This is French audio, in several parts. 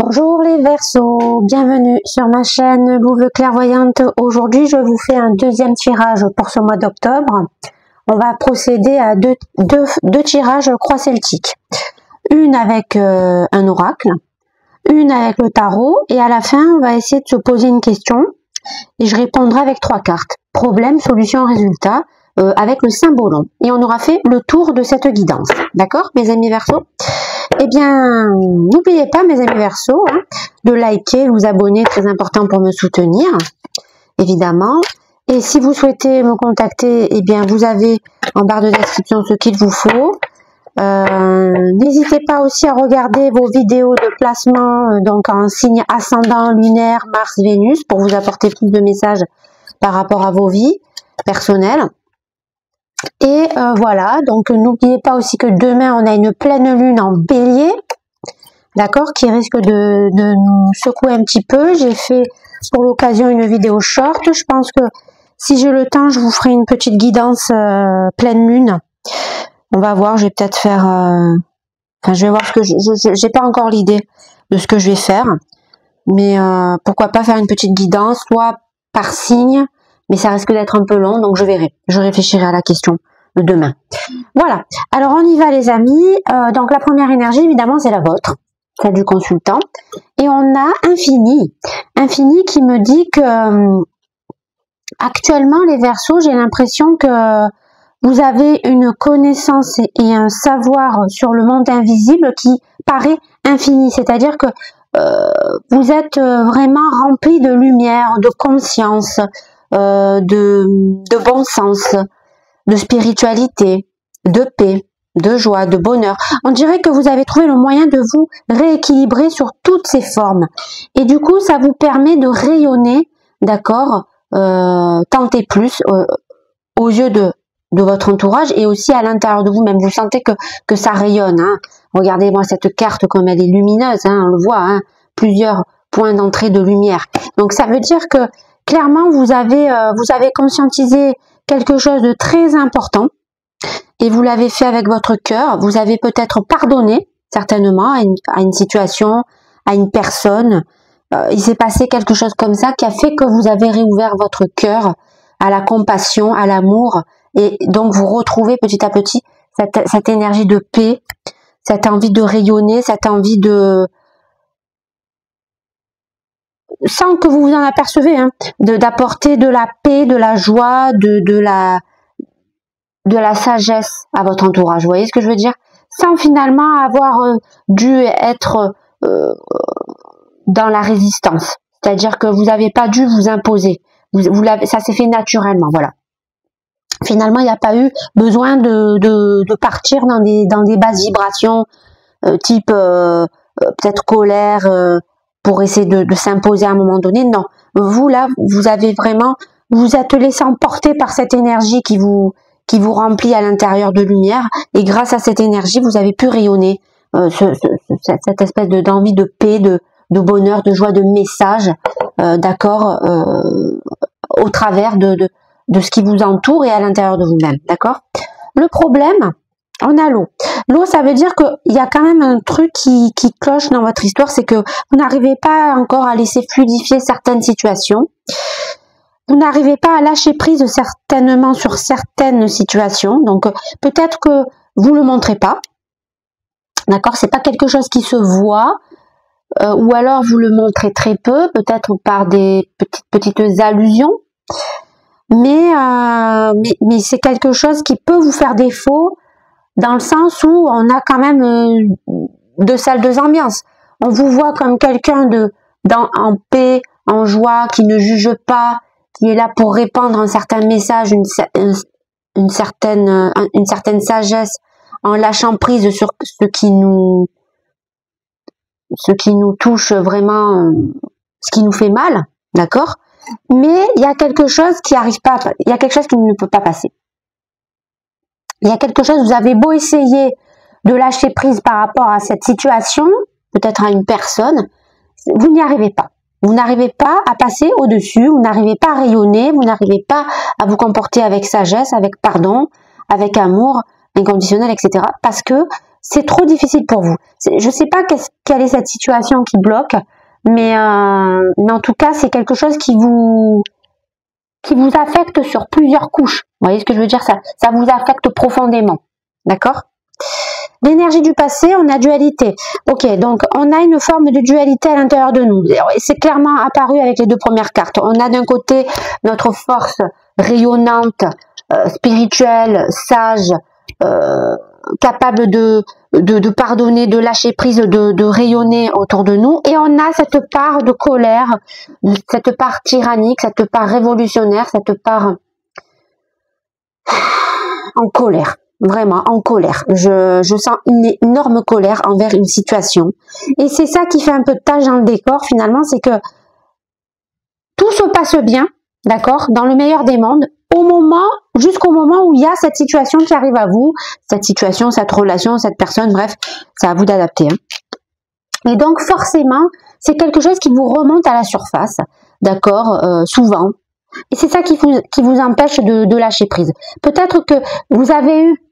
Bonjour les Verseaux, bienvenue sur ma chaîne Louve Clairvoyante. Aujourd'hui, je vous fais un deuxième tirage pour ce mois d'octobre. On va procéder à deux tirages croix celtiques. Une avec un oracle, une avec le tarot, et à la fin, on va essayer de se poser une question et je répondrai avec 3 cartes. Problème, solution, résultat, avec le symbolon. Et on aura fait le tour de cette guidance. D'accord, mes amis Verseaux? Eh bien, n'oubliez pas, mes amis Verseaux, de liker, vous abonner, très important pour me soutenir, évidemment. Et si vous souhaitez me contacter, eh bien, vous avez en barre de description ce qu'il vous faut. N'hésitez pas aussi à regarder vos vidéos de placement, donc en signe ascendant, lunaire, Mars, Vénus, pour vous apporter plus de messages par rapport à vos vies personnelles. Et voilà, donc n'oubliez pas aussi que demain on a une pleine lune en bélier, d'accord, qui risque de nous secouer un petit peu. J'ai fait pour l'occasion une vidéo short. Je pense que si j'ai le temps, je vous ferai une petite guidance pleine lune. On va voir, je vais peut-être faire... Enfin, je vais voir ce que j'ai pas encore l'idée de ce que je vais faire. Mais pourquoi pas faire une petite guidance, soit par signe, mais ça risque d'être un peu long, donc je verrai. Je réfléchirai à la question de demain. Voilà. Alors, on y va, les amis. Donc, la première énergie, évidemment, c'est la vôtre, celle du consultant. Et on a Infini. Infini qui me dit que actuellement, les Verseaux, j'ai l'impression que vous avez une connaissance et un savoir sur le monde invisible qui paraît infini. C'est-à-dire que vous êtes vraiment rempli de lumière, de conscience, de bon sens, de spiritualité, de paix, de joie, de bonheur. On dirait que vous avez trouvé le moyen de vous rééquilibrer sur toutes ces formes. Et du coup, ça vous permet de rayonner, d'accord, tant et plus aux yeux de votre entourage et aussi à l'intérieur de vous-même. Vous sentez que ça rayonne. Hein. Regardez-moi cette carte comme elle est lumineuse. Hein, on le voit, hein, plusieurs points d'entrée de lumière. Donc, ça veut dire que clairement, vous avez conscientisé quelque chose de très important et vous l'avez fait avec votre cœur. Vous avez peut-être pardonné, certainement, à une situation, à une personne. Il s'est passé quelque chose comme ça qui a fait que vous avez réouvert votre cœur à la compassion, à l'amour, et donc vous retrouvez petit à petit cette énergie de paix, cette envie de rayonner, cette envie de... sans que vous vous en apercevez, hein, d'apporter de la paix, de la joie, de la sagesse à votre entourage. Vous voyez ce que je veux dire? Sans finalement avoir dû être dans la résistance. C'est-à-dire que vous n'avez pas dû vous imposer. Ça s'est fait naturellement, voilà. Finalement, il n'y a pas eu besoin de partir dans des basses vibrations, type peut-être colère, pour essayer de s'imposer à un moment donné. Non, vous là, vous avez vraiment, vous êtes laissé emporter par cette énergie qui vous remplit à l'intérieur de lumière, et grâce à cette énergie, vous avez pu rayonner cette espèce d'envie de paix, de bonheur, de joie, de message, d'accord, au travers de ce qui vous entoure et à l'intérieur de vous-même, d'accord. Le problème, on a l'eau. L'eau, ça veut dire qu'il y a quand même un truc qui cloche dans votre histoire, c'est que vous n'arrivez pas encore à laisser fluidifier certaines situations. Vous n'arrivez pas à lâcher prise certainement sur certaines situations. Donc, peut-être que vous le montrez pas. D'accord? C'est pas quelque chose qui se voit. Ou alors, vous le montrez très peu, peut-être par des petites allusions. Mais c'est quelque chose qui peut vous faire défaut dans le sens où on a quand même deux salles, deux ambiances. On vous voit comme quelqu'un en paix, en joie, qui ne juge pas, qui est là pour répandre un certain message, une certaine sagesse, en lâchant prise sur ce qui nous touche vraiment, ce qui nous fait mal, d'accord? Mais il y a quelque chose qui arrive pas, il y a quelque chose qui ne peut pas passer. Il y a quelque chose, vous avez beau essayer de lâcher prise par rapport à cette situation, peut-être à une personne, vous n'y arrivez pas. Vous n'arrivez pas à passer au-dessus, vous n'arrivez pas à rayonner, vous n'arrivez pas à vous comporter avec sagesse, avec pardon, avec amour inconditionnel, etc. Parce que c'est trop difficile pour vous. Je sais pas quelle est cette situation qui bloque, mais en tout cas, c'est quelque chose qui vous affecte sur plusieurs couches. Vous voyez ce que je veux dire? Ça vous affecte profondément. D'accord? L'énergie du passé, on a dualité. Ok, donc on a une forme de dualité à l'intérieur de nous. C'est clairement apparu avec les deux premières cartes. On a d'un côté notre force rayonnante, spirituelle, sage, capable de pardonner, de lâcher prise, de rayonner autour de nous. Et on a cette part de colère, cette part tyrannique, cette part révolutionnaire, cette part en colère. Vraiment en colère. Je sens une énorme colère envers une situation. Et c'est ça qui fait un peu de tâche dans le décor finalement, c'est que tout se passe bien, d'accord, dans le meilleur des mondes, jusqu'au moment où il y a cette situation qui arrive à vous, cette situation, cette relation, cette personne, bref, c'est à vous d'adapter. Et donc forcément, c'est quelque chose qui vous remonte à la surface, d'accord, souvent. Et c'est ça qui vous empêche de lâcher prise. Peut-être que vous avez eu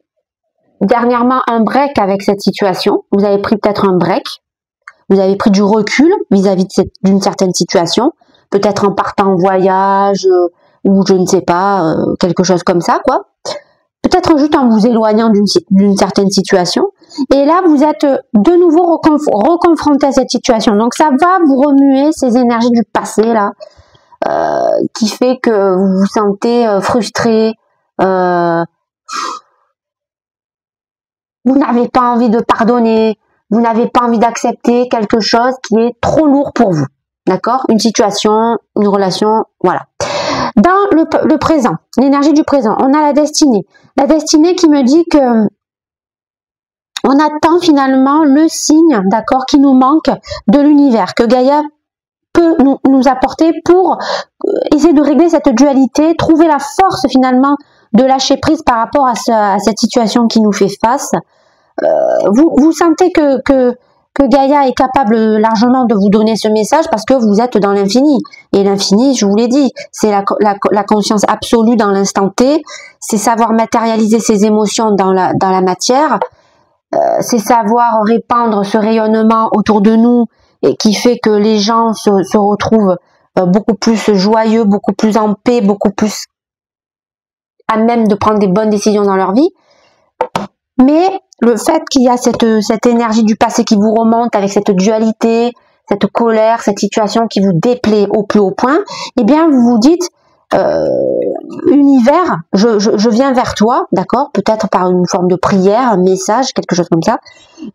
dernièrement un break avec cette situation, vous avez pris peut-être un break, vous avez pris du recul vis-à-vis d'une certaine situation, peut-être en partant en voyage ou je ne sais pas, quelque chose comme ça, quoi. Peut-être juste en vous éloignant d'une certaine situation. Et là, vous êtes de nouveau reconfronté à cette situation. Donc ça va vous remuer ces énergies du passé, là, qui fait que vous vous sentez frustré, vous n'avez pas envie de pardonner, vous n'avez pas envie d'accepter quelque chose qui est trop lourd pour vous. D'accord? Une situation, une relation, voilà. Dans le présent, l'énergie du présent, on a la destinée. La destinée qui me dit que on attend finalement le signe, d'accord, qui nous manque de l'univers, que Gaïa peut nous apporter pour essayer de régler cette dualité, trouver la force finalement de lâcher prise par rapport à cette situation qui nous fait face. Vous sentez que Gaïa est capable largement de vous donner ce message parce que vous êtes dans l'infini. Et l'infini, je vous l'ai dit, c'est la conscience absolue dans l'instant T, c'est savoir matérialiser ses émotions dans la matière, c'est savoir répandre ce rayonnement autour de nous et qui fait que les gens se retrouvent beaucoup plus joyeux, beaucoup plus en paix, beaucoup plus à même de prendre des bonnes décisions dans leur vie. Mais le fait qu'il y a cette énergie du passé qui vous remonte avec cette dualité, cette colère, cette situation qui vous déplaît au plus haut point, eh bien vous vous dites, univers, je viens vers toi, d'accord, peut-être par une forme de prière, un message, quelque chose comme ça,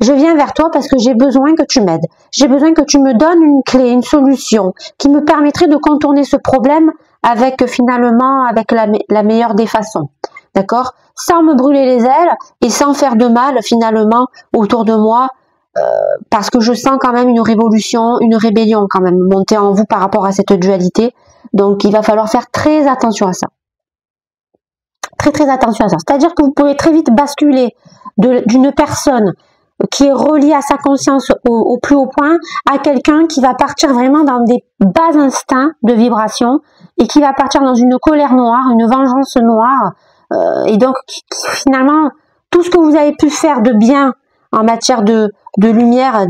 je viens vers toi parce que j'ai besoin que tu m'aides, j'ai besoin que tu me donnes une clé, une solution qui me permettrait de contourner ce problème avec finalement, avec la meilleure des façons. D'accord, sans me brûler les ailes et sans faire de mal finalement autour de moi, parce que je sens quand même une révolution, une rébellion quand même monter en vous par rapport à cette dualité. Donc il va falloir faire très attention à ça. Très attention à ça. C'est-à-dire que vous pouvez très vite basculer d'une personne qui est reliée à sa conscience au plus haut point à quelqu'un qui va partir vraiment dans des bas instincts de vibration et qui va partir dans une colère noire, une vengeance noire. Et donc finalement tout ce que vous avez pu faire de bien en matière de lumière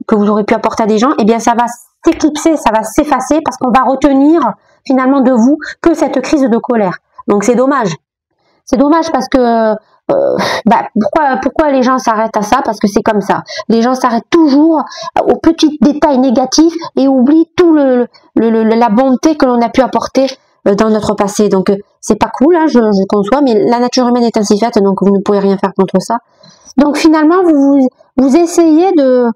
que vous aurez pu apporter à des gens, eh bien ça va s'éclipser, ça va s'effacer parce qu'on va retenir finalement de vous que cette crise de colère. Donc c'est dommage. C'est dommage parce que pourquoi les gens s'arrêtent à ça? Parce que c'est comme ça. Les gens s'arrêtent toujours aux petits détails négatifs et oublient tout la bonté que l'on a pu apporter dans notre passé. Donc c'est pas cool, hein, je conçois, mais la nature humaine est ainsi faite, donc vous ne pouvez rien faire contre ça. Donc finalement vous essayez de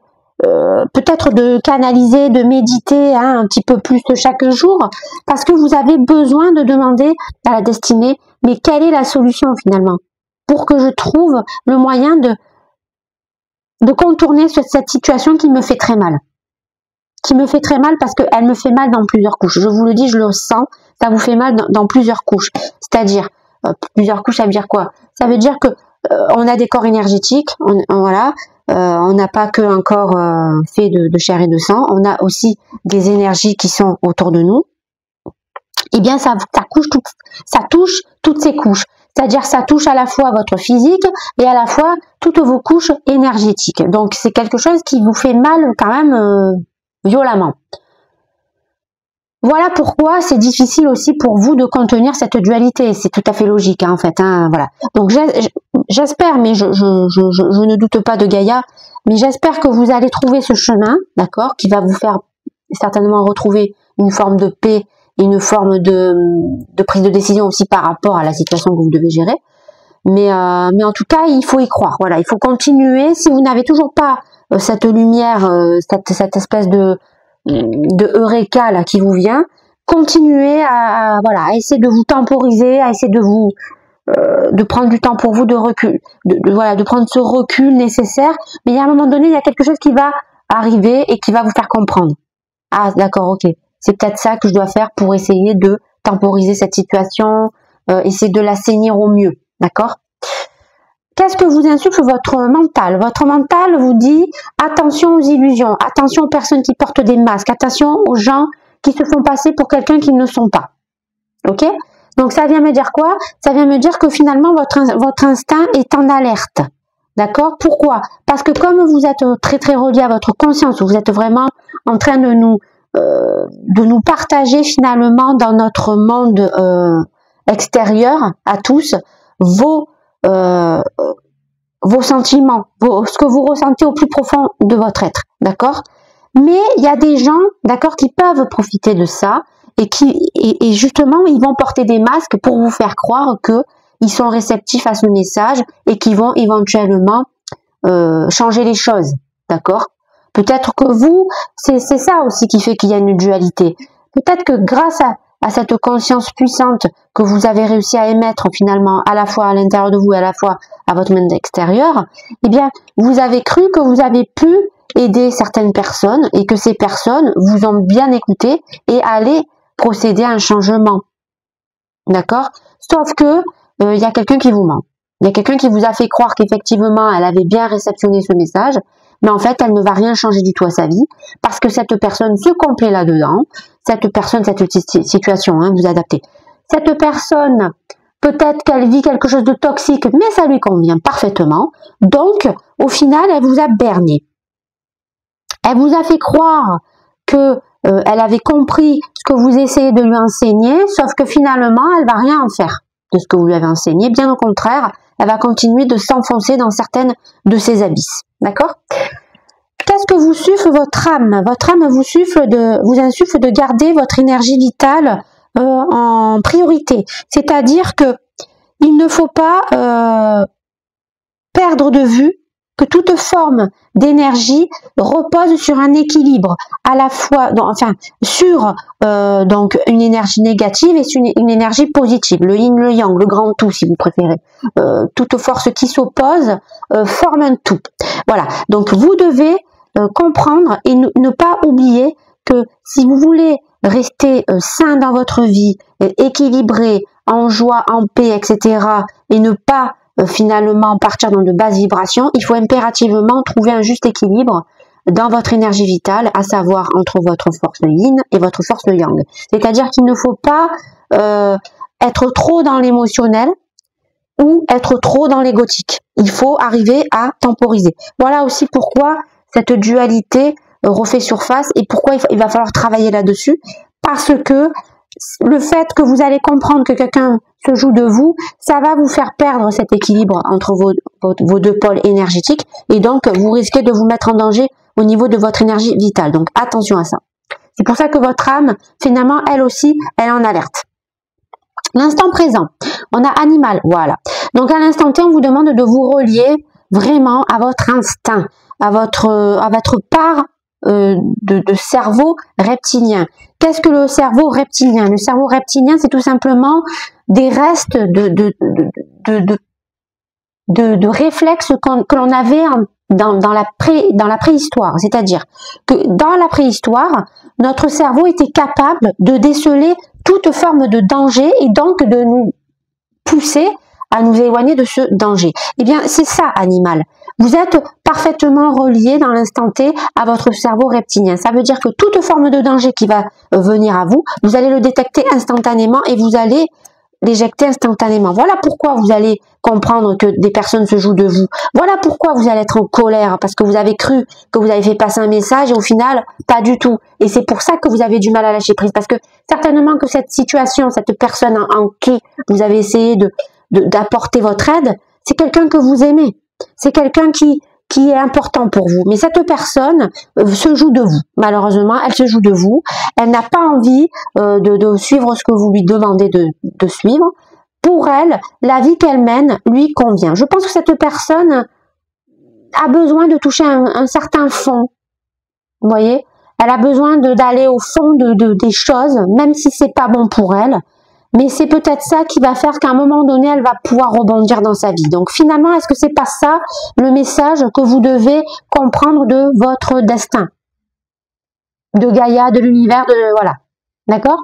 peut-être de canaliser, de méditer un petit peu plus chaque jour, parce que vous avez besoin de demander à la destinée, mais quelle est la solution finalement, pour que je trouve le moyen de contourner cette situation qui me fait très mal. Qui me fait très mal parce qu'elle me fait mal dans plusieurs couches. Je vous le dis, je le sens, ça vous fait mal dans plusieurs couches. C'est-à-dire, plusieurs couches, ça veut dire quoi? Ça veut dire que on a des corps énergétiques, voilà, on n'a pas que un corps fait de chair et de sang, on a aussi des énergies qui sont autour de nous. Eh bien, ça touche toutes ces couches. C'est-à-dire ça touche à la fois votre physique et à la fois toutes vos couches énergétiques. Donc c'est quelque chose qui vous fait mal quand même violemment. Voilà pourquoi c'est difficile aussi pour vous de contenir cette dualité. C'est tout à fait logique hein, en fait. Hein, voilà. Donc j'espère, mais je ne doute pas de Gaïa, mais j'espère que vous allez trouver ce chemin, d'accord, qui va vous faire certainement retrouver une forme de paix et une forme de prise de décision aussi par rapport à la situation que vous devez gérer. Mais en tout cas, il faut y croire. Voilà, il faut continuer. Si vous n'avez toujours pas cette lumière, cette espèce de eureka là qui vous vient, continuez à essayer de vous temporiser, à essayer de vous de prendre du temps pour vous, de recul, de prendre ce recul nécessaire. Mais il y a un moment donné, il y a quelque chose qui va arriver et qui va vous faire comprendre. Ah d'accord, ok, c'est peut-être ça que je dois faire pour essayer de temporiser cette situation, essayer de l'assainir au mieux, d'accord? Qu'est-ce que vous insuffle votre mental? Votre mental vous dit attention aux illusions, attention aux personnes qui portent des masques, attention aux gens qui se font passer pour quelqu'un qu'ils ne sont pas. Ok? Donc ça vient me dire quoi? Ça vient me dire que finalement votre instinct est en alerte. D'accord? Pourquoi? Parce que comme vous êtes très très relié à votre conscience, vous êtes vraiment en train de nous partager finalement dans notre monde extérieur à tous vos sentiments, ce que vous ressentez au plus profond de votre être, d'accord? Mais il y a des gens, d'accord, qui peuvent profiter de ça et justement ils vont porter des masques pour vous faire croire que ils sont réceptifs à ce message et qu'ils vont éventuellement changer les choses, d'accord? Peut-être que vous, c'est ça aussi qui fait qu'il y a une dualité. Peut-être que grâce à cette conscience puissante que vous avez réussi à émettre finalement à la fois à l'intérieur de vous et à la fois à votre monde extérieur, eh bien, vous avez cru que vous avez pu aider certaines personnes et que ces personnes vous ont bien écouté et allaient procéder à un changement. D'accord? Sauf que y a quelqu'un qui vous ment. Il y a quelqu'un qui vous a fait croire qu'effectivement elle avait bien réceptionné ce message, mais en fait elle ne va rien changer du tout à sa vie parce que cette personne se complaît là-dedans. Cette personne, cette situation, hein, vous adaptez. Cette personne, peut-être qu'elle vit quelque chose de toxique, mais ça lui convient parfaitement. Donc, au final, elle vous a berné. Elle vous a fait croire que elle avait compris ce que vous essayez de lui enseigner, sauf que finalement, elle va rien en faire de ce que vous lui avez enseigné. Bien au contraire, elle va continuer de s'enfoncer dans certaines de ses abysses. D'accord ? Qu'est-ce que vous suffle votre âme? Votre âme vous insuffle de garder votre énergie vitale en priorité. C'est-à-dire que il ne faut pas perdre de vue que toute forme d'énergie repose sur un équilibre, à la fois, sur donc une énergie négative et sur une énergie positive, le yin, le yang, le grand tout si vous préférez. Toute force qui s'oppose forme un tout. Voilà. Donc vous devez comprendre et ne pas oublier que si vous voulez rester sain dans votre vie, équilibré, en joie, en paix, etc., et ne pas finalement partir dans de basses vibrations, il faut impérativement trouver un juste équilibre dans votre énergie vitale, à savoir entre votre force yin et votre force yang. C'est-à-dire qu'il ne faut pas être trop dans l'émotionnel ou être trop dans l'égotique. Il faut arriver à temporiser. Voilà aussi pourquoi cette dualité refait surface et pourquoi il va falloir travailler là-dessus, parce que le fait que vous allez comprendre que quelqu'un se joue de vous, ça va vous faire perdre cet équilibre entre vos deux pôles énergétiques et donc vous risquez de vous mettre en danger au niveau de votre énergie vitale. Donc attention à ça. C'est pour ça que votre âme, finalement, elle aussi, elle est en alerte. L'instant présent, on a animal, voilà. Donc à l'instant T, on vous demande de vous relier vraiment à votre instinct, à votre part de cerveau reptilien. Qu'est-ce que le cerveau reptilien? Le cerveau reptilien, c'est tout simplement des restes de réflexes que l'on avait dans la préhistoire. C'est-à-dire que dans la préhistoire, notre cerveau était capable de déceler toute forme de danger et donc de nous pousser à nous éloigner de ce danger. Eh bien, c'est ça, animal. Vous êtes parfaitement relié dans l'instant T à votre cerveau reptilien. Ça veut dire que toute forme de danger qui va venir à vous, vous allez le détecter instantanément et vous allez l'éjecter instantanément. Voilà pourquoi vous allez comprendre que des personnes se jouent de vous. Voilà pourquoi vous allez être en colère, parce que vous avez cru que vous avez fait passer un message et au final, pas du tout. Et c'est pour ça que vous avez du mal à lâcher prise, parce que certainement que cette situation, cette personne en qui vous avez essayé d'apporter votre aide, c'est quelqu'un que vous aimez. C'est quelqu'un qui est important pour vous. Mais cette personne se joue de vous. Malheureusement, elle se joue de vous. Elle n'a pas envie de suivre ce que vous lui demandez de suivre. Pour elle, la vie qu'elle mène lui convient. Je pense que cette personne a besoin de toucher un certain fond. Vous voyez? Elle a besoin d'aller au fond des choses, même si c'est pas bon pour elle. Mais c'est peut-être ça qui va faire qu'à un moment donné, elle va pouvoir rebondir dans sa vie. Donc finalement, est-ce que c'est pas ça le message que vous devez comprendre de votre destin? De Gaïa, de l'univers, voilà. D'accord?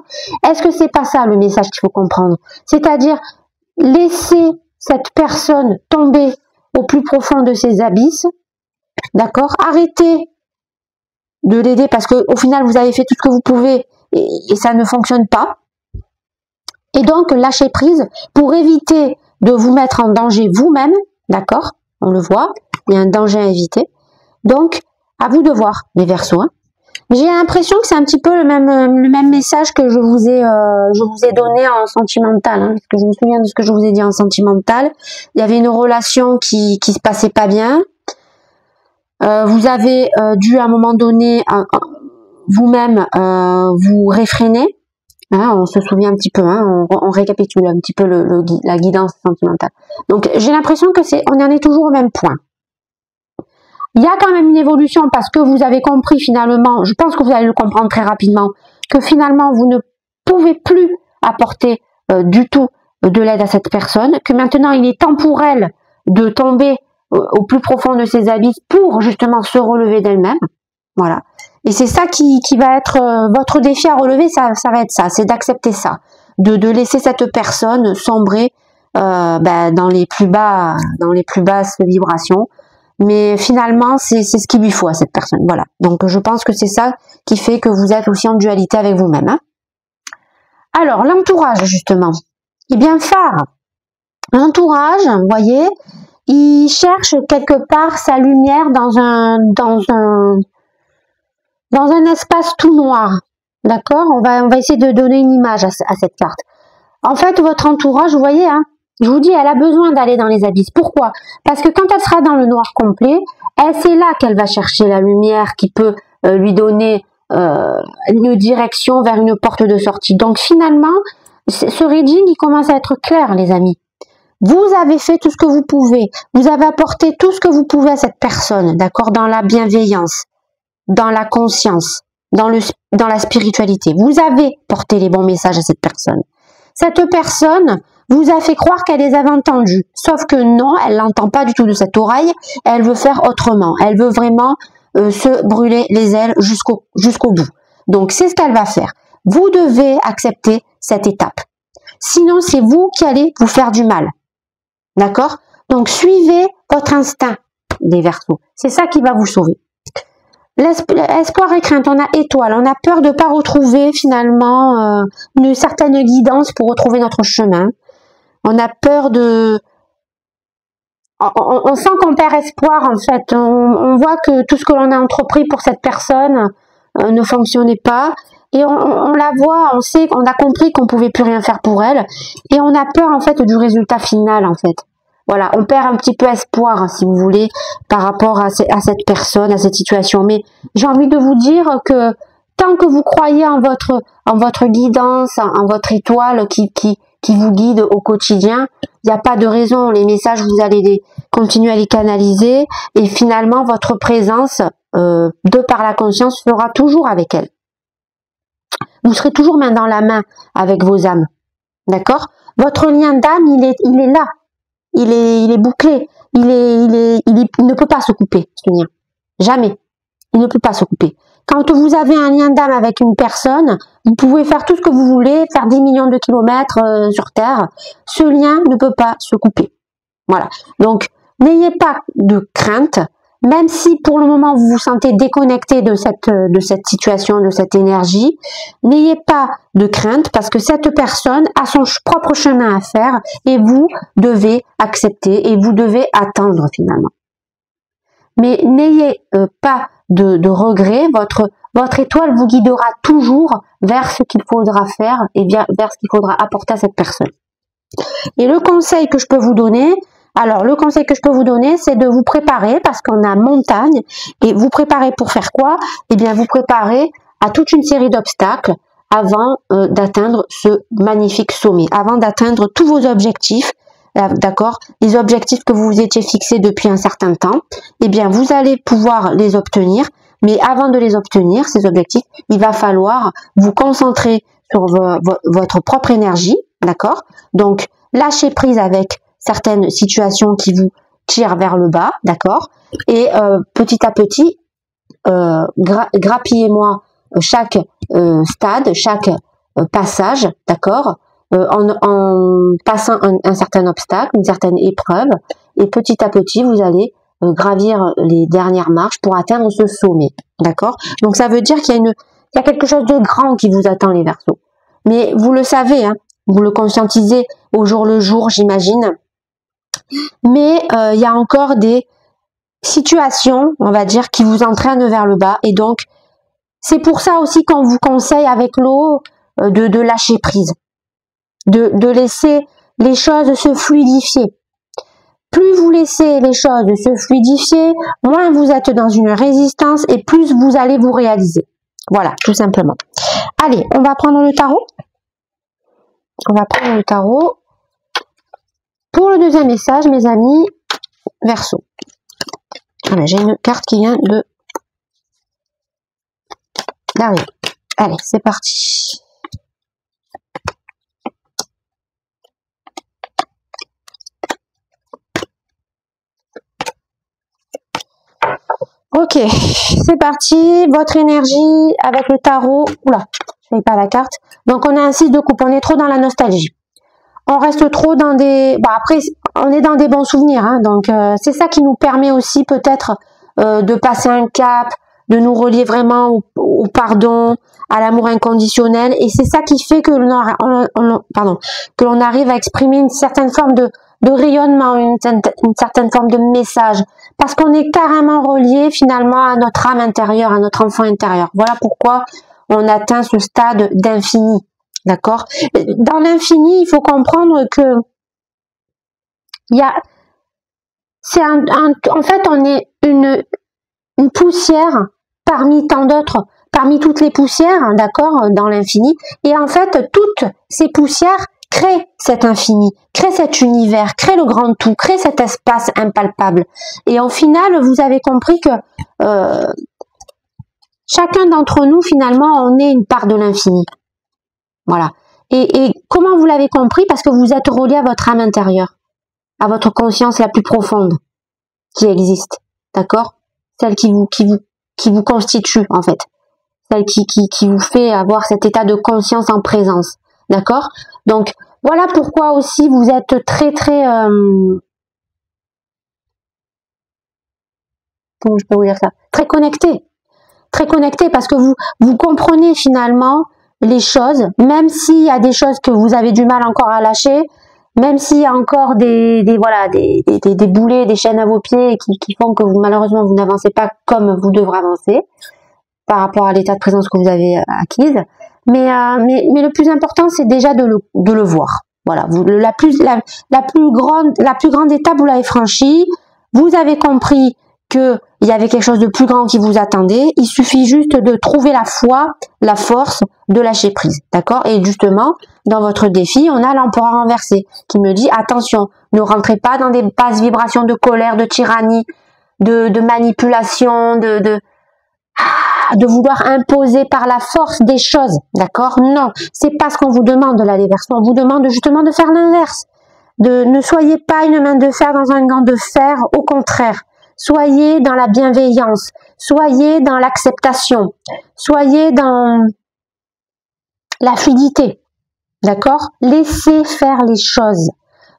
Est-ce que c'est pas ça le message qu'il faut comprendre? C'est-à-dire, laisser cette personne tomber au plus profond de ses abysses. D'accord? Arrêtez de l'aider parce que au final, vous avez fait tout ce que vous pouvez et ça ne fonctionne pas. Et donc, lâcher prise pour éviter de vous mettre en danger vous-même, d'accord? On le voit, il y a un danger à éviter. Donc, à vous de voir, les Verseaux. Hein. J'ai l'impression que c'est un petit peu le même message que je vous ai donné en sentimental. Hein, parce que je me souviens de ce que je vous ai dit en sentimental. Il y avait une relation qui se passait pas bien. Vous avez dû à un moment donné vous-même vous réfréner. Hein, on se souvient un petit peu, hein, on récapitule un petit peu la guidance sentimentale. Donc j'ai l'impression que on en est toujours au même point. Il y a quand même une évolution parce que vous avez compris finalement, je pense que vous allez le comprendre très rapidement, que finalement vous ne pouvez plus apporter du tout de l'aide à cette personne, que maintenant il est temps pour elle de tomber au plus profond de ses abysses pour justement se relever d'elle-même. Voilà. Et c'est ça qui va être votre défi à relever, ça va être ça, c'est d'accepter ça, de laisser cette personne sombrer dans les plus basses vibrations. Mais finalement, c'est ce qu'il lui faut à cette personne. Voilà. Donc je pense que c'est ça qui fait que vous êtes aussi en dualité avec vous-même. Hein. Alors l'entourage justement, eh bien phare. L'entourage, vous voyez, il cherche quelque part sa lumière dans un espace tout noir, d'accord? On va essayer de donner une image à cette carte. En fait, votre entourage, vous voyez, hein, je vous dis, elle a besoin d'aller dans les abysses. Pourquoi? Parce que quand elle sera dans le noir complet, c'est là qu'elle va chercher la lumière qui peut lui donner une direction vers une porte de sortie. Donc finalement, ce reading, il commence à être clair, les amis. Vous avez fait tout ce que vous pouvez. Vous avez apporté tout ce que vous pouvez à cette personne, d'accord? Dans la bienveillance, dans la conscience, dans la spiritualité. Vous avez porté les bons messages à cette personne. Cette personne vous a fait croire qu'elle les avait entendus. Sauf que non, elle l'entend pas du tout de cette oreille. Elle veut faire autrement. Elle veut vraiment se brûler les ailes jusqu'au bout. Donc, c'est ce qu'elle va faire. Vous devez accepter cette étape. Sinon, c'est vous qui allez vous faire du mal. D'accord? Donc, suivez votre instinct, les Verseaux. C'est ça qui va vous sauver. L'espoir et crainte, on a étoile, on a peur de ne pas retrouver finalement une certaine guidance pour retrouver notre chemin. On a peur on sent qu'on perd espoir en fait. On voit que tout ce que l'on a entrepris pour cette personne ne fonctionnait pas. Et on la voit, on sait, on a compris qu'on pouvait plus rien faire pour elle. Et on a peur en fait du résultat final en fait. Voilà, on perd un petit peu espoir, si vous voulez, par rapport à cette personne, à cette situation. Mais j'ai envie de vous dire que tant que vous croyez en votre guidance, en votre étoile qui vous guide au quotidien, il n'y a pas de raison. Les messages, vous allez continuer à les canaliser et finalement, votre présence, de par la conscience, sera toujours avec elle. Vous serez toujours main dans la main avec vos âmes. D'accord? Votre lien d'âme, il est là. Il est bouclé. Il ne peut pas se couper, ce lien. Jamais. Il ne peut pas se couper. Quand vous avez un lien d'âme avec une personne, vous pouvez faire tout ce que vous voulez, faire 10 millions de kilomètres sur Terre. Ce lien ne peut pas se couper. Voilà. Donc, n'ayez pas de crainte. même si pour le moment vous vous sentez déconnecté de cette situation, de cette énergie, n'ayez pas de crainte parce que cette personne a son propre chemin à faire et vous devez accepter et vous devez attendre finalement. Mais n'ayez pas de regrets, votre étoile vous guidera toujours vers ce qu'il faudra faire et vers ce qu'il faudra apporter à cette personne. Et le conseil que je peux vous donner, c'est de vous préparer parce qu'on a montagne et vous préparez pour faire quoi? Eh bien, vous préparez à toute une série d'obstacles avant d'atteindre ce magnifique sommet, avant d'atteindre tous vos objectifs, d'accord? Les objectifs que vous vous étiez fixés depuis un certain temps, eh bien, vous allez pouvoir les obtenir, mais avant de les obtenir, ces objectifs, il va falloir vous concentrer sur votre propre énergie, d'accord? Donc, lâchez prise avec certaines situations qui vous tirent vers le bas, d'accord? Et petit à petit, grappillez-moi chaque stade, chaque passage, d'accord? En passant un certain obstacle, une certaine épreuve, et petit à petit, vous allez gravir les dernières marches pour atteindre ce sommet, d'accord? Donc ça veut dire qu'il y a quelque chose de grand qui vous attend, les Verseaux. Mais vous le savez, hein, vous le conscientisez au jour le jour, j'imagine. Mais il y a encore des situations, on va dire, qui vous entraînent vers le bas. Et donc, c'est pour ça aussi qu'on vous conseille avec l'eau de lâcher prise, de laisser les choses se fluidifier. Plus vous laissez les choses se fluidifier, moins vous êtes dans une résistance et plus vous allez vous réaliser. Voilà, tout simplement. Allez, on va prendre le tarot. On va prendre le tarot. Pour le deuxième message, mes amis, Verseau. Voilà, j'ai une carte qui vient d'arriver. Allez, c'est parti. Ok, c'est parti. Votre énergie avec le tarot. Oula, je ne pas la carte. Donc, on a un 6 de coupe. On est trop dans la nostalgie. On reste trop dans des... Bon, après, on est dans des bons souvenirs. Hein, donc, c'est ça qui nous permet aussi peut-être de passer un cap, de nous relier vraiment au pardon, à l'amour inconditionnel. Et c'est ça qui fait que l'on arrive à exprimer une certaine forme de rayonnement, une certaine forme de message. Parce qu'on est carrément relié finalement à notre âme intérieure, à notre enfant intérieur. Voilà pourquoi on atteint ce stade d'infini. D'accord? Dans l'infini, il faut comprendre que en fait, on est une poussière parmi tant d'autres, parmi toutes les poussières, d'accord, dans l'infini. Et en fait, toutes ces poussières créent cet infini, créent cet univers, créent le grand tout, créent cet espace impalpable. Et au final, vous avez compris que chacun d'entre nous, finalement, on est une part de l'infini. Voilà. Et comment vous l'avez compris? Parce que vous êtes relié à votre âme intérieure, à votre conscience la plus profonde qui existe, d'accord? Celle qui vous constitue, en fait. Celle qui vous fait avoir cet état de conscience en présence, d'accord? Donc, voilà pourquoi aussi vous êtes très, comment je peux vous dire ça? Très connecté parce que vous comprenez finalement les choses, même s'il y a des choses que vous avez du mal encore à lâcher, même s'il y a encore des boulets, des chaînes à vos pieds qui font que malheureusement vous n'avancez pas comme vous devrez avancer par rapport à l'état de présence que vous avez acquise. Mais le plus important, c'est déjà de le voir. Voilà, la plus grande étape, vous l'avez franchie. Vous avez compris que il y avait quelque chose de plus grand qui vous attendait. Il suffit juste de trouver la foi, la force de lâcher prise, d'accord? Et justement, dans votre défi, on a l'empereur renversé qui me dit attention, ne rentrez pas dans des basses vibrations de colère, de tyrannie, de manipulation, de vouloir imposer par la force des choses, d'accord? Non, c'est pas ce qu'on vous demande là, les Verseaux. On vous demande justement de faire l'inverse. Ne soyez pas une main de fer dans un gant de fer, au contraire. Soyez dans la bienveillance, soyez dans l'acceptation, soyez dans la fluidité, d'accord? Laissez faire les choses.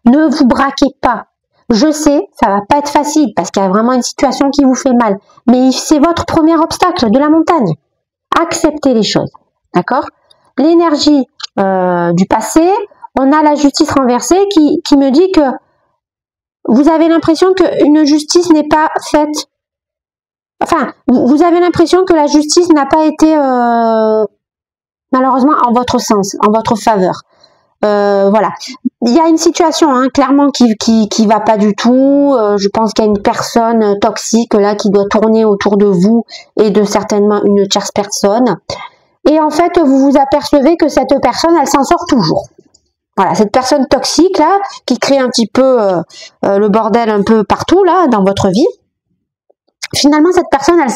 Ne vous braquez pas. Je sais, ça va pas être facile parce qu'il y a vraiment une situation qui vous fait mal. Mais c'est votre premier obstacle de la montagne. Acceptez les choses. D'accord? L'énergie du passé, on a la justice renversée qui me dit que vous avez l'impression qu'une justice n'est pas faite. Enfin, vous avez l'impression que la justice n'a pas été malheureusement en votre sens, en votre faveur. Voilà. Il y a une situation clairement qui va pas du tout. Je pense qu'il y a une personne toxique là qui doit tourner autour de vous et de certainement une tierce personne. Et en fait, vous vous apercevez que cette personne, elle s'en sort toujours. Voilà, cette personne toxique là qui crée un petit peu le bordel un peu partout là dans votre vie. Finalement, cette personne, elle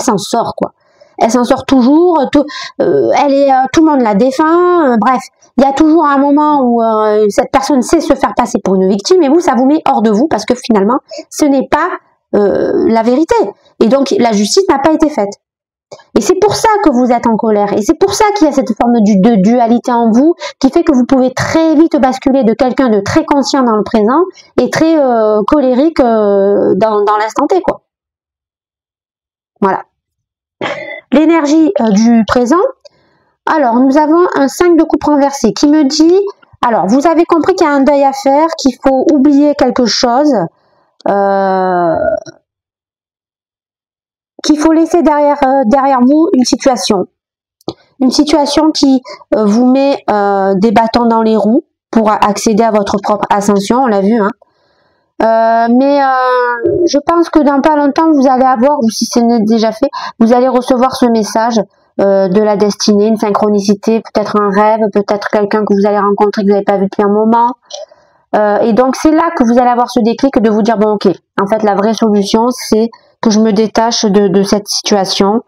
s'en sort quoi. Elle s'en sort toujours. Tout le monde la défend. Bref. Il y a toujours un moment où cette personne sait se faire passer pour une victime et vous, ça vous met hors de vous parce que finalement, ce n'est pas la vérité. Et donc, la justice n'a pas été faite. Et c'est pour ça que vous êtes en colère. Et c'est pour ça qu'il y a cette forme de dualité en vous qui fait que vous pouvez très vite basculer de quelqu'un de très conscient dans le présent et très colérique dans l'instant T, quoi. Voilà. L'énergie du présent. Alors, nous avons un 5 de coupe renversé qui me dit, alors, vous avez compris qu'il y a un deuil à faire, qu'il faut oublier quelque chose, qu'il faut laisser derrière vous une situation qui vous met des bâtons dans les roues pour accéder à votre propre ascension, on l'a vu, mais je pense que dans pas longtemps, vous allez avoir, ou si ce n'est déjà fait, vous allez recevoir ce message de la destinée, une synchronicité, peut-être un rêve, peut-être quelqu'un que vous allez rencontrer que vous n'avez pas vu depuis un moment. Et donc c'est là que vous allez avoir ce déclic de vous dire bon ok, en fait la vraie solution c'est que je me détache de cette situation,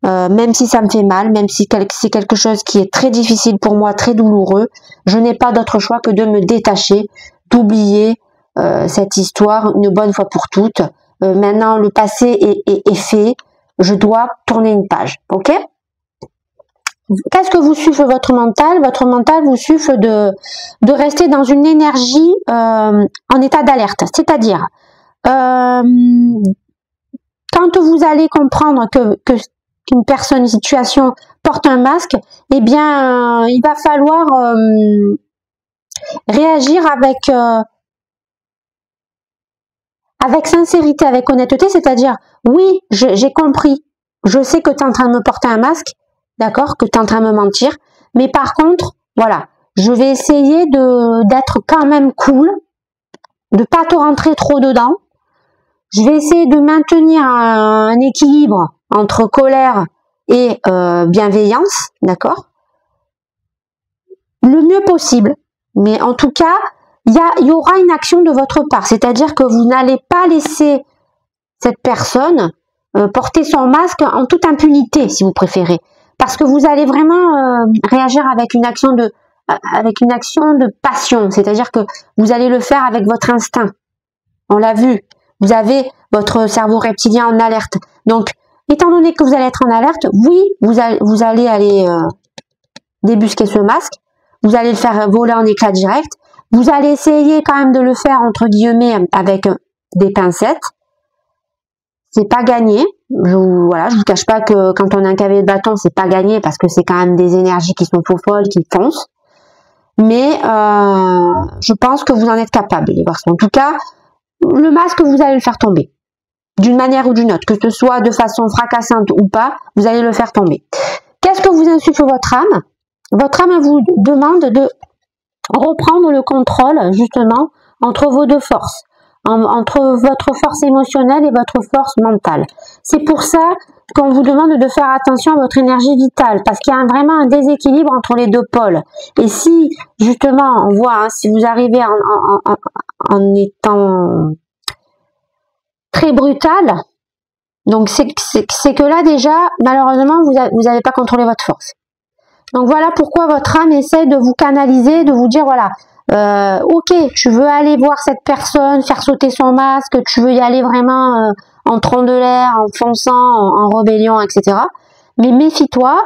même si ça me fait mal, même si c'est quelque chose qui est très difficile pour moi, très douloureux, je n'ai pas d'autre choix que de me détacher, d'oublier cette histoire une bonne fois pour toutes. Maintenant le passé est fait, je dois tourner une page, ok? Qu'est-ce que vous suffle votre mental? Votre mental vous suffle de rester dans une énergie en état d'alerte. C'est-à-dire, quand vous allez comprendre qu'une personne, une situation porte un masque, eh bien, il va falloir réagir avec sincérité, avec honnêteté. C'est-à-dire, oui, j'ai compris. Je sais que tu es en train de me porter un masque. D'accord, que tu es en train de me mentir. Mais par contre, voilà, je vais essayer d'être quand même cool, de pas te rentrer trop dedans. Je vais essayer de maintenir un équilibre entre colère et bienveillance, d'accord? Le mieux possible. Mais en tout cas, il y aura une action de votre part. C'est-à-dire que vous n'allez pas laisser cette personne porter son masque en toute impunité, si vous préférez. Parce que vous allez vraiment réagir avec une action de passion, c'est-à-dire que vous allez le faire avec votre instinct. On l'a vu, vous avez votre cerveau reptilien en alerte. Donc, étant donné que vous allez être en alerte, oui, vous allez aller débusquer ce masque, vous allez le faire voler en éclats directs, vous allez essayer quand même de le faire entre guillemets avec des pincettes. C'est pas gagné. Je vous cache pas que quand on a un cavalier de bâton, c'est pas gagné parce que c'est quand même des énergies qui sont faux folles, qui foncent. Mais je pense que vous en êtes capable, les garçons. En tout cas, le masque, vous allez le faire tomber. D'une manière ou d'une autre, que ce soit de façon fracassante ou pas, vous allez le faire tomber. Qu'est-ce que vous insuffle votre âme? Votre âme vous demande de reprendre le contrôle, justement, entre vos deux forces. Entre votre force émotionnelle et votre force mentale. C'est pour ça qu'on vous demande de faire attention à votre énergie vitale, parce qu'il y a vraiment un déséquilibre entre les deux pôles. Et si, justement, on voit, si vous arrivez en étant très brutal, donc c'est que là déjà, malheureusement, vous n'avez pas contrôlé votre force. Donc voilà pourquoi votre âme essaie de vous canaliser, de vous dire, voilà, ok, tu veux aller voir cette personne, faire sauter son masque, tu veux y aller vraiment en tronc de l'air, en fonçant, en rébellion, etc. Mais méfie-toi,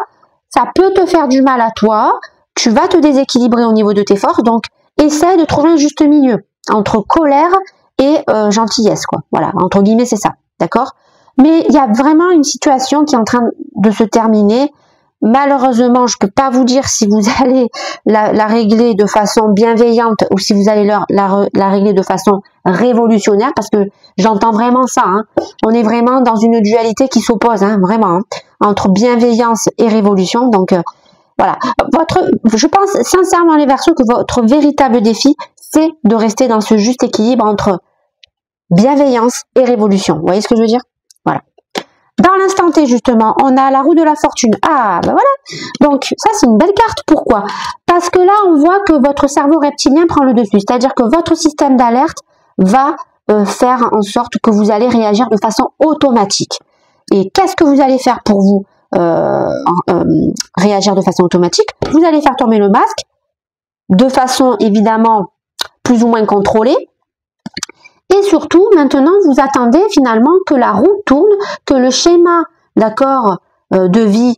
ça peut te faire du mal à toi, tu vas te déséquilibrer au niveau de tes forces, donc essaie de trouver un juste milieu entre colère et gentillesse, quoi. Voilà, entre guillemets, c'est ça, d'accord? Mais il y a vraiment une situation qui est en train de se terminer. Malheureusement, je peux pas vous dire si vous allez la régler de façon bienveillante ou si vous allez la régler de façon révolutionnaire, parce que j'entends vraiment ça. Hein. On est vraiment dans une dualité qui s'oppose, hein, vraiment, hein, entre bienveillance et révolution. Donc voilà. Je pense sincèrement les Verseaux que votre véritable défi, c'est de rester dans ce juste équilibre entre bienveillance et révolution. Vous voyez ce que je veux dire? Voilà. Dans l'instant T, justement, on a la roue de la fortune. Ah, ben voilà. Donc, ça, c'est une belle carte. Pourquoi? Parce que là, on voit que votre cerveau reptilien prend le dessus. C'est-à-dire que votre système d'alerte va faire en sorte que vous allez réagir de façon automatique. Et qu'est-ce que vous allez faire pour vous réagir de façon automatique? Vous allez faire tomber le masque de façon, évidemment, plus ou moins contrôlée. Et surtout, maintenant, vous attendez finalement que la roue tourne, que le schéma, d'accord, de vie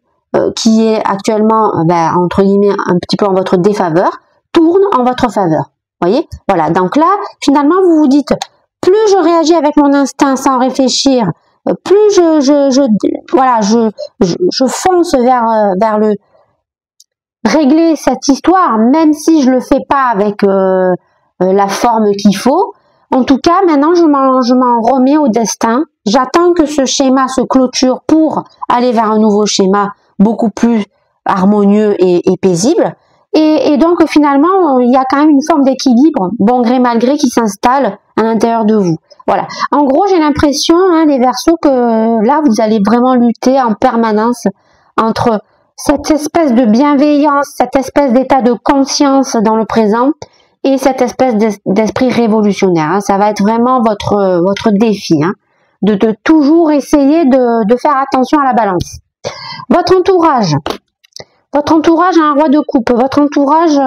qui est actuellement, entre guillemets, un petit peu en votre défaveur, tourne en votre faveur. Voyez? Voilà. Donc là, finalement, vous vous dites, plus je réagis avec mon instinct sans réfléchir, plus je fonce vers le régler cette histoire, même si je le fais pas avec la forme qu'il faut. En tout cas, maintenant, je m'en remets au destin. J'attends que ce schéma se clôture pour aller vers un nouveau schéma beaucoup plus harmonieux et paisible. Et donc, finalement, il y a quand même une forme d'équilibre, bon gré mal gré, qui s'installe à l'intérieur de vous. Voilà. En gros, j'ai l'impression, hein, les Verseaux, que là, vous allez vraiment lutter en permanence entre cette espèce de bienveillance, cette espèce d'état de conscience dans le présent, et cette espèce d'esprit révolutionnaire. Hein. Ça va être vraiment votre défi, hein, de toujours essayer de faire attention à la balance. Votre entourage a un roi de coupe. Votre entourage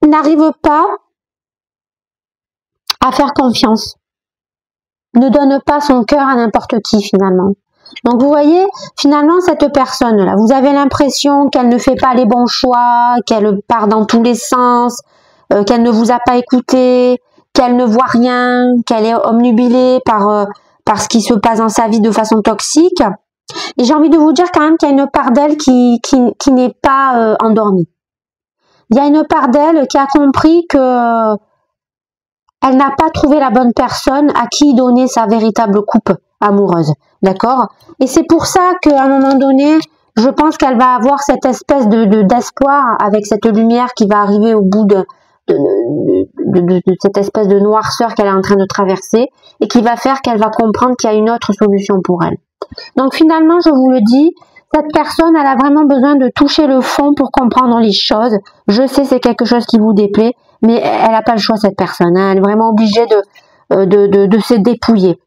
n'arrive pas à faire confiance. Ne donne pas son cœur à n'importe qui finalement. Donc vous voyez, finalement, cette personne-là, vous avez l'impression qu'elle ne fait pas les bons choix, qu'elle part dans tous les sens, qu'elle ne vous a pas écouté, qu'elle ne voit rien, qu'elle est omnubilée par ce qui se passe dans sa vie de façon toxique. Et j'ai envie de vous dire quand même qu'il y a une part d'elle qui n'est pas endormie. Il y a une part d'elle qui a compris que elle n'a pas trouvé la bonne personne à qui donner sa véritable coupe amoureuse, d'accord? Et c'est pour ça qu'à un moment donné, je pense qu'elle va avoir cette espèce d'espoir avec cette lumière qui va arriver au bout de cette espèce de noirceur qu'elle est en train de traverser et qui va faire qu'elle va comprendre qu'il y a une autre solution pour elle. Donc finalement, je vous le dis, cette personne, elle a vraiment besoin de toucher le fond pour comprendre les choses. Je sais, c'est quelque chose qui vous déplaît, mais elle n'a pas le choix, cette personne. Hein. Elle est vraiment obligée de se dépouiller.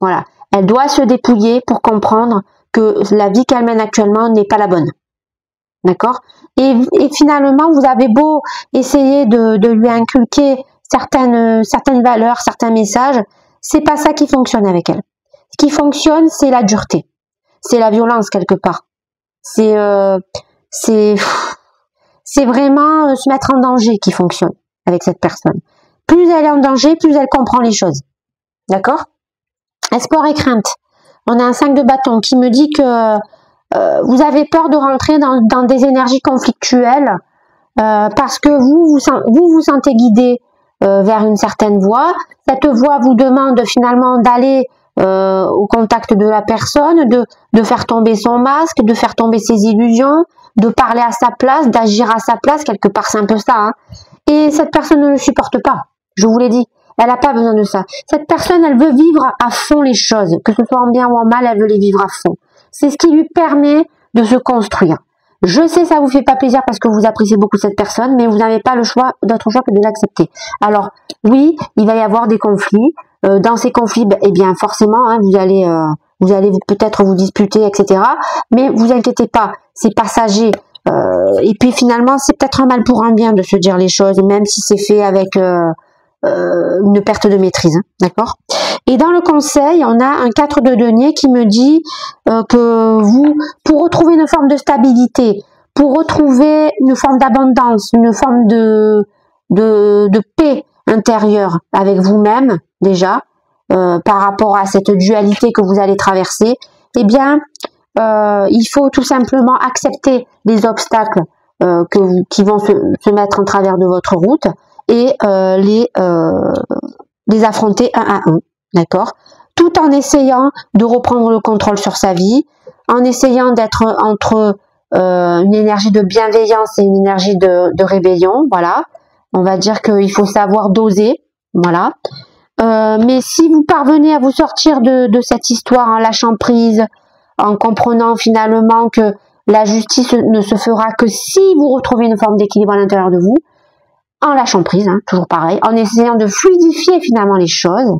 Voilà. Elle doit se dépouiller pour comprendre que la vie qu'elle mène actuellement n'est pas la bonne. D'accord? Et finalement, vous avez beau essayer de lui inculquer certaines valeurs, certains messages, c'est pas ça qui fonctionne avec elle. Ce qui fonctionne, c'est la dureté. C'est la violence quelque part. C'est vraiment se mettre en danger qui fonctionne avec cette personne. Plus elle est en danger, plus elle comprend les choses. D'accord? Espoir et crainte. On a un 5 de bâton qui me dit que vous avez peur de rentrer dans des énergies conflictuelles parce que vous vous sentez guidé vers une certaine voie. Cette voie vous demande finalement d'aller au contact de la personne, de faire tomber son masque, de faire tomber ses illusions, de parler à sa place, d'agir à sa place, quelque part c'est un peu ça. Hein. Et cette personne ne le supporte pas, je vous l'ai dit. Elle n'a pas besoin de ça. Cette personne, elle veut vivre à fond les choses, que ce soit en bien ou en mal, elle veut les vivre à fond. C'est ce qui lui permet de se construire. Je sais, ça vous fait pas plaisir parce que vous appréciez beaucoup cette personne, mais vous n'avez pas le choix, d'autre choix que de l'accepter. Alors, oui, il va y avoir des conflits. Dans ces conflits, eh bien, forcément, hein, vous allez peut-être vous disputer, etc. Mais vous inquiétez pas, c'est passager. Et puis finalement, c'est peut-être un mal pour un bien de se dire les choses, même si c'est fait avec une perte de maîtrise, hein, d'accord? Et dans le conseil, on a un 4 de denier qui me dit que vous, pour retrouver une forme de stabilité, pour retrouver une forme d'abondance, une forme de de paix intérieure avec vous-même déjà, par rapport à cette dualité que vous allez traverser, eh bien, il faut tout simplement accepter les obstacles qui vont se mettre en travers de votre route et les affronter un à un, d'accord? Tout en essayant de reprendre le contrôle sur sa vie, en essayant d'être entre une énergie de bienveillance et une énergie de rébellion, voilà. On va dire qu'il faut savoir doser, voilà. Mais si vous parvenez à vous sortir de cette histoire en lâchant prise, en comprenant finalement que la justice ne se fera que si vous retrouvez une forme d'équilibre à l'intérieur de vous, en lâchant prise, hein, toujours pareil, en essayant de fluidifier finalement les choses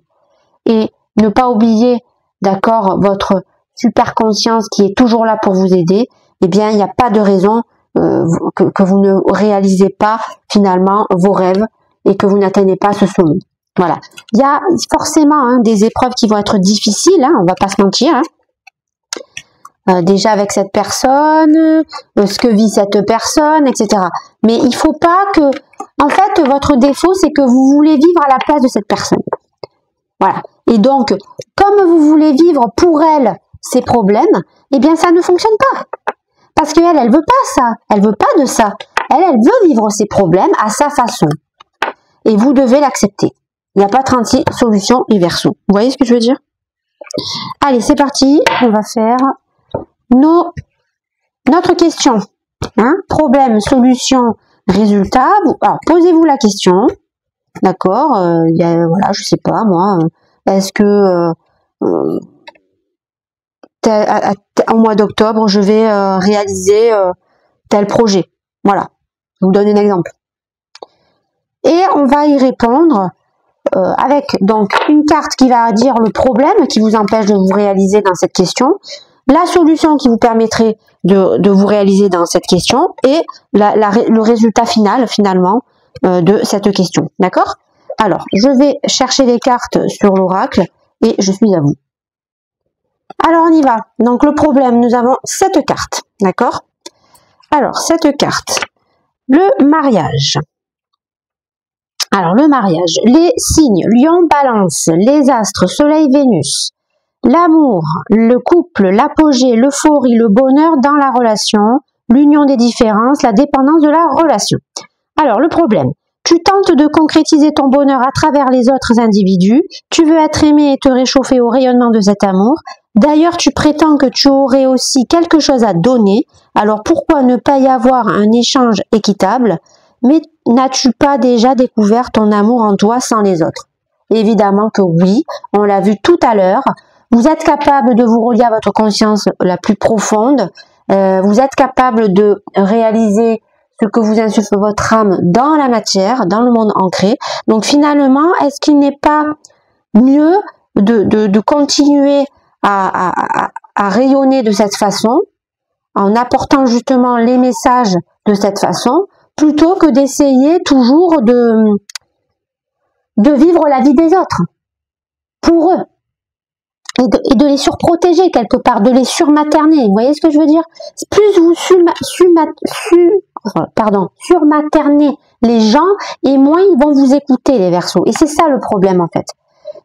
et ne pas oublier, d'accord, votre super conscience qui est toujours là pour vous aider, eh bien, il n'y a pas de raison que vous ne réalisez pas finalement vos rêves et que vous n'atteignez pas ce sommet. Voilà. Il y a forcément des épreuves qui vont être difficiles, hein, on va pas se mentir. Hein. Déjà avec cette personne, ce que vit cette personne, etc. Mais il faut pas que... En fait, votre défaut, c'est que vous voulez vivre à la place de cette personne. Voilà. Et donc, comme vous voulez vivre pour elle ses problèmes, eh bien, ça ne fonctionne pas. Parce qu'elle, elle veut pas ça. Elle veut pas de ça. Elle veut vivre ses problèmes à sa façon. Et vous devez l'accepter. Il n'y a pas 36 solutions universelles. Vous voyez ce que je veux dire? Allez, c'est parti. On va faire notre question. Hein? Problème, solution, résultat. Alors, posez-vous la question. D'accord, voilà, je sais pas, moi, est-ce que au mois d'octobre, je vais réaliser tel projet. Voilà, je vous donne un exemple. Et on va y répondre avec donc une carte qui va dire le problème qui vous empêche de vous réaliser dans cette question, la solution qui vous permettrait de vous réaliser dans cette question et le résultat final, finalement, de cette question. D'accord? Alors, je vais chercher les cartes sur l'oracle et je suis à vous. Alors, on y va. Donc, le problème, nous avons cette carte. D'accord? Alors, cette carte, le mariage. Alors, le mariage, les signes, Lion, Balance, les astres, Soleil, Vénus, l'amour, le couple, l'apogée, l'euphorie, le bonheur dans la relation, l'union des différences, la dépendance de la relation. Alors, le problème, tu tentes de concrétiser ton bonheur à travers les autres individus, tu veux être aimé et te réchauffer au rayonnement de cet amour. D'ailleurs, tu prétends que tu aurais aussi quelque chose à donner, alors pourquoi ne pas y avoir un échange équitable? Mais n'as-tu pas déjà découvert ton amour en toi sans les autres? Évidemment que oui, on l'a vu tout à l'heure. Vous êtes capable de vous relier à votre conscience la plus profonde. Vous êtes capable de réaliser ce que vous insuffle votre âme dans la matière, dans le monde ancré. Donc finalement, est-ce qu'il n'est pas mieux de continuer à rayonner de cette façon, en apportant justement les messages de cette façon, plutôt que d'essayer toujours de vivre la vie des autres, pour eux, et de les surprotéger quelque part, de les surmaterner. Vous voyez ce que je veux dire? Plus vous surmaternez les gens, et moins ils vont vous écouter, les Verseaux. Et c'est ça le problème en fait.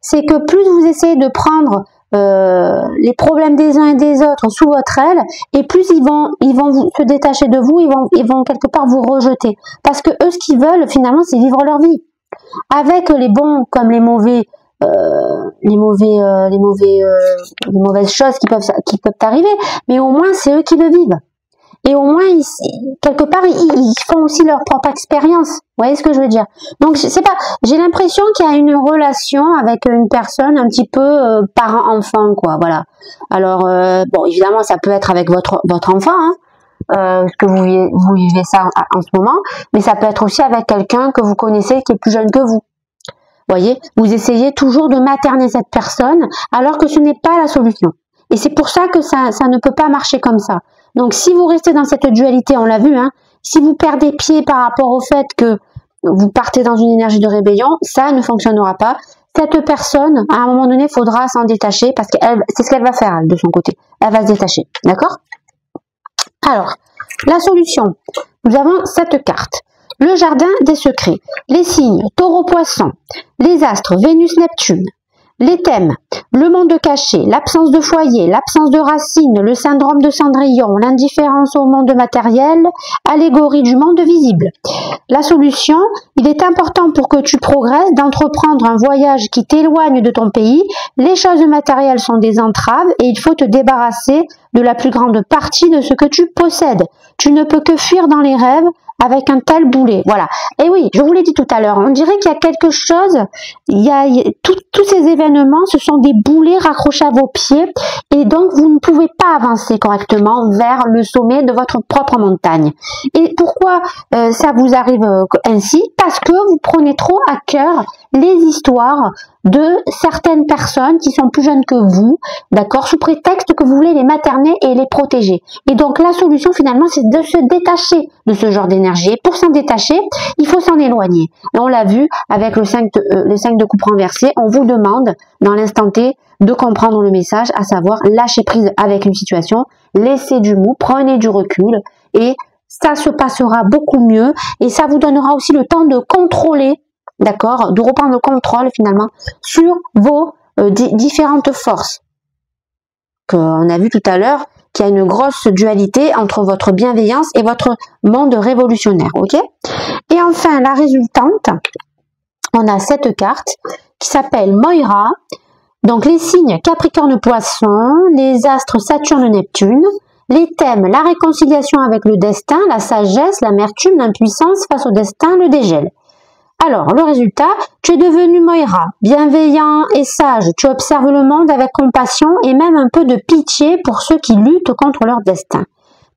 C'est que plus vous essayez de prendre les problèmes des uns et des autres sous votre aile, et plus ils vont se détacher de vous, ils vont quelque part vous rejeter. Parce que eux, ce qu'ils veulent finalement, c'est vivre leur vie. Avec les bons comme les mauvais, les mauvaises choses qui peuvent arriver, mais au moins c'est eux qui le vivent. Et au moins, quelque part, ils font aussi leur propre expérience. Vous voyez ce que je veux dire? Donc, je sais pas, j'ai l'impression qu'il y a une relation avec une personne un petit peu parent-enfant, quoi, voilà. Alors, bon, évidemment, ça peut être avec votre enfant, hein, que vous vivez ça en ce moment, mais ça peut être aussi avec quelqu'un que vous connaissez qui est plus jeune que vous. Vous voyez? Vous essayez toujours de materner cette personne, alors que ce n'est pas la solution. Et c'est pour ça que ça ne peut pas marcher comme ça. Donc, si vous restez dans cette dualité, on l'a vu, hein, si vous perdez pied par rapport au fait que vous partez dans une énergie de rébellion, ça ne fonctionnera pas. Cette personne, à un moment donné, il faudra s'en détacher parce que c'est ce qu'elle va faire, elle, de son côté. Elle va se détacher, d'accord? Alors, la solution. Nous avons cette carte. le jardin des secrets, les signes Taureau-Poisson, les astres Vénus-Neptune, les thèmes, le monde caché, l'absence de foyer, l'absence de racines, le syndrome de Cendrillon, l'indifférence au monde matériel, allégorie du monde visible. La solution, il est important pour que tu progresses d'entreprendre un voyage qui t'éloigne de ton pays. Les choses matérielles sont des entraves et il faut te débarrasser de la plus grande partie de ce que tu possèdes. Tu ne peux que fuir dans les rêves avec un tel boulet. Voilà. Et oui, je vous l'ai dit tout à l'heure, on dirait qu'il y a quelque chose, tous ces événements, ce sont des boulets raccrochés à vos pieds et donc vous ne pouvez pas avancer correctement vers le sommet de votre propre montagne. Et pourquoi ça vous arrive ainsi? Parce que vous prenez trop à cœur les histoires de certaines personnes qui sont plus jeunes que vous, d'accord, sous prétexte que vous voulez les materner et les protéger. Et donc la solution finalement, c'est de se détacher de ce genre d'énergie. Et pour s'en détacher, il faut s'en éloigner. Et on l'a vu avec les 5 de coupe renversés, on vous demande dans l'instant T de comprendre le message, à savoir lâcher prise avec une situation, laissez du mou, prenez du recul et ça se passera beaucoup mieux et ça vous donnera aussi le temps de contrôler, d'accord, de reprendre le contrôle finalement sur vos différentes forces. On a vu tout à l'heure qu'il y a une grosse dualité entre votre bienveillance et votre monde révolutionnaire, ok? Et enfin, la résultante, on a cette carte qui s'appelle Moira. Donc les signes Capricorne-Poisson, les astres Saturne-Neptune, les thèmes, la réconciliation avec le destin, la sagesse, l'amertume, l'impuissance face au destin, le dégel. Alors, le résultat, tu es devenu Moira, bienveillant et sage. Tu observes le monde avec compassion et même un peu de pitié pour ceux qui luttent contre leur destin.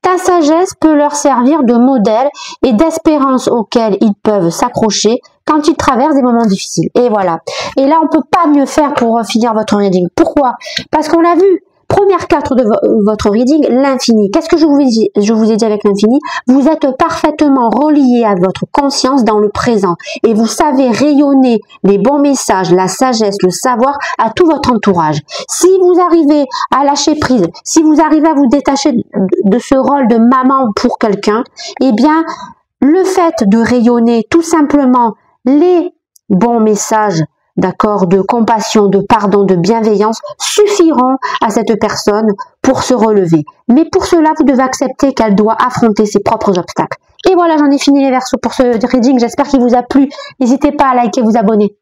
Ta sagesse peut leur servir de modèle et d'espérance auquel ils peuvent s'accrocher quand ils traversent des moments difficiles. Et voilà. Et là, on peut pas mieux faire pour finir votre reading. Pourquoi? Parce qu'on l'a vu. Première carte de votre reading, l'infini. Qu'est-ce que je vous ai dit avec l'infini? Vous êtes parfaitement relié à votre conscience dans le présent et vous savez rayonner les bons messages, la sagesse, le savoir à tout votre entourage. Si vous arrivez à lâcher prise, si vous arrivez à vous détacher de ce rôle de maman pour quelqu'un, eh bien, le fait de rayonner tout simplement les bons messages, d'accord, de compassion, de pardon, de bienveillance, suffiront à cette personne pour se relever. Mais pour cela, vous devez accepter qu'elle doit affronter ses propres obstacles. Et voilà, j'en ai fini les versos pour ce reading. J'espère qu'il vous a plu. N'hésitez pas à liker, vous abonner.